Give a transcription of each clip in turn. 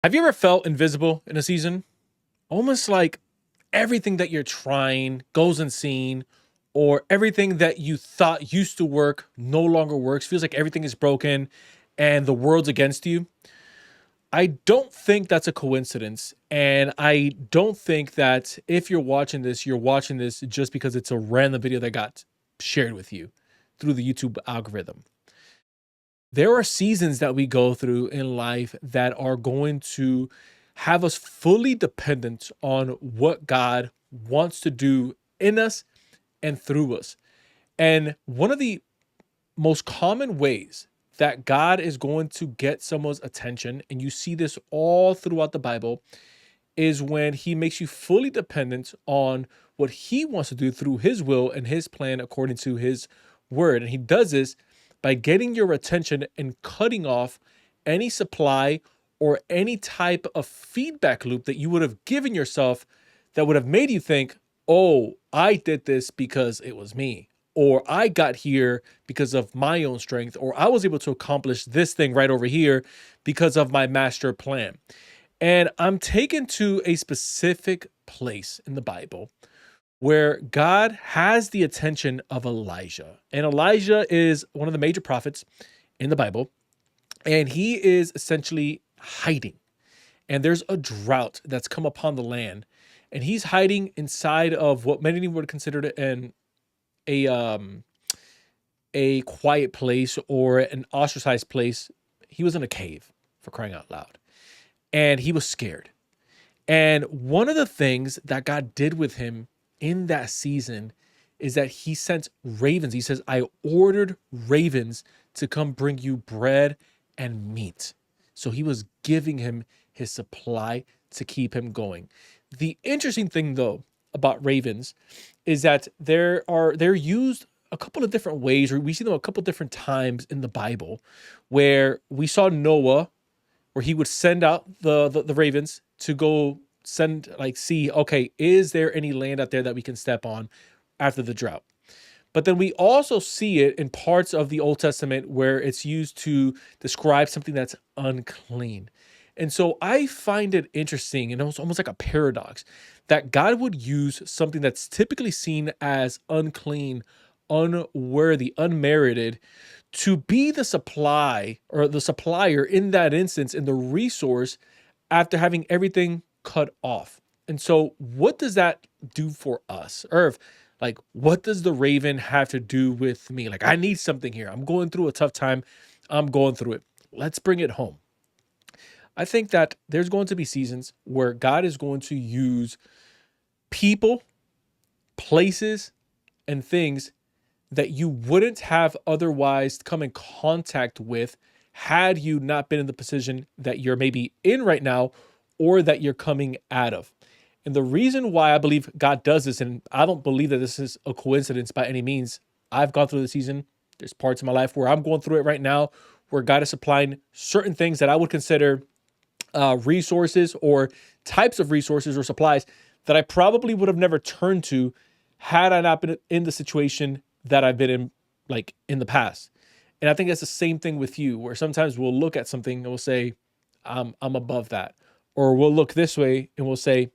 Have you ever felt invisible in a season? Almost like everything that you're trying goes unseen, or everything that you thought used to work no longer works. Feels like everything is broken and the world's against you. I don't think that's a coincidence. And I don't think that if you're watching this just because it's a random video that got shared with you through the YouTube algorithm. There are seasons that we go through in life that are going to have us fully dependent on what God wants to do in us and through us. And one of the most common ways that God is going to get someone's attention, and you see this all throughout the Bible, is when he makes you fully dependent on what he wants to do through his will and his plan according to his word. And he does this by getting your attention and cutting off any supply or any type of feedback loop that you would have given yourself that would have made you think, oh, I did this because it was me, or I got here because of my own strength, or I was able to accomplish this thing right over here because of my master plan. And I'm taken to a specific place in the Bible where God has the attention of Elijah. And Elijah is one of the major prophets in the Bible, and he is essentially hiding. And there's a drought that's come upon the land, and he's hiding inside of what many would consider a um a quiet place or an ostracized place. He was in a cave, for crying out loud. And he was scared. And one of the things that God did with him in that season is that he sent ravens. He says, I ordered ravens to come bring you bread and meat. So he was giving him his supply to keep him going. The interesting thing, though, about ravens is that they're used a couple of different ways, or we see them a couple different times in the Bible, where we saw Noah, where he would send out the ravens to go send, like, see, okay, is there any land out there that we can step on after the drought? But then we also see it in parts of the Old Testament where it's used to describe something that's unclean. And so I find it interesting, and almost like a paradox, that God would use something that's typically seen as unclean, unworthy, unmerited, to be the supply or the supplier in that instance, in the resource, after having everything cut off. And so what does that do for us? Irv, like, what does the raven have to do with me? Like, I need something here. I'm going through a tough time. I'm going through it. Let's bring it home. I think that there's going to be seasons where God is going to use people, places, and things that you wouldn't have otherwise come in contact with had you not been in the position that you're maybe in right now, or that you're coming out of. And the reason why I believe God does this, and I don't believe that this is a coincidence by any means. I've gone through the season. There's parts of my life where I'm going through it right now, where God is supplying certain things that I would consider resources or types of resources or supplies that I probably would have never turned to had I not been in the situation that I've been in, like, in the past. And I think that's the same thing with you, where sometimes we'll look at something and we'll say, I'm above that. Or we'll look this way and we'll say,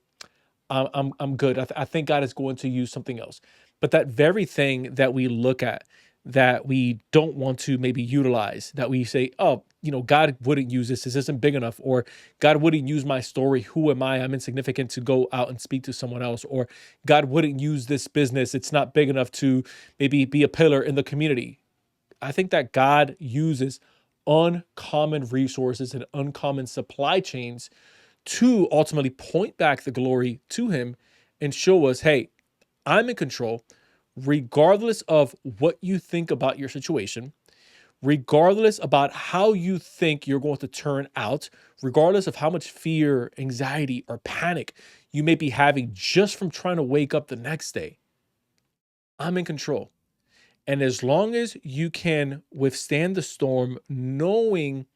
I'm good. I think God is going to use something else. But that very thing that we look at, that we don't want to maybe utilize, that we say, oh, God wouldn't use this. This isn't big enough. Or God wouldn't use my story. Who am I? I'm insignificant to go out and speak to someone else. Or God wouldn't use this business. It's not big enough to maybe be a pillar in the community. I think that God uses uncommon resources and uncommon supply chains to ultimately point back the glory to him and show us, hey, I'm in control, regardless of what you think about your situation, regardless about how you think you're going to turn out, regardless of how much fear, anxiety, or panic you may be having just from trying to wake up the next day. I'm in control. And as long as you can withstand the storm, knowing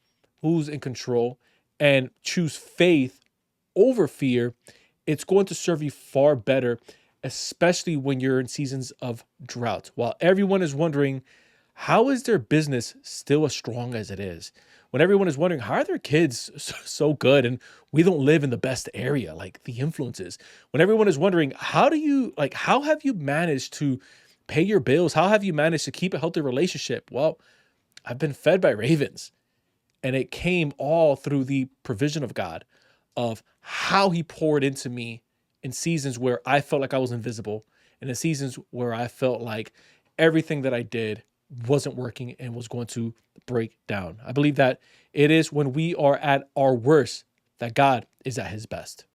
who's in control, and choose faith over fear, it's going to serve you far better, especially when you're in seasons of drought. While everyone is wondering, how is their business still as strong as it is? when everyone is wondering how are their kids so good and we don't live in the best area, like the influences. When everyone is wondering how have you managed to pay your bills? How have you managed to keep a healthy relationship? Well, I've been fed by ravens, and it came all through the provision of God, of how he poured into me in seasons where I felt like I was invisible, and in seasons where I felt like everything that I did wasn't working and was going to break down. I believe that it is when we are at our worst that God is at his best.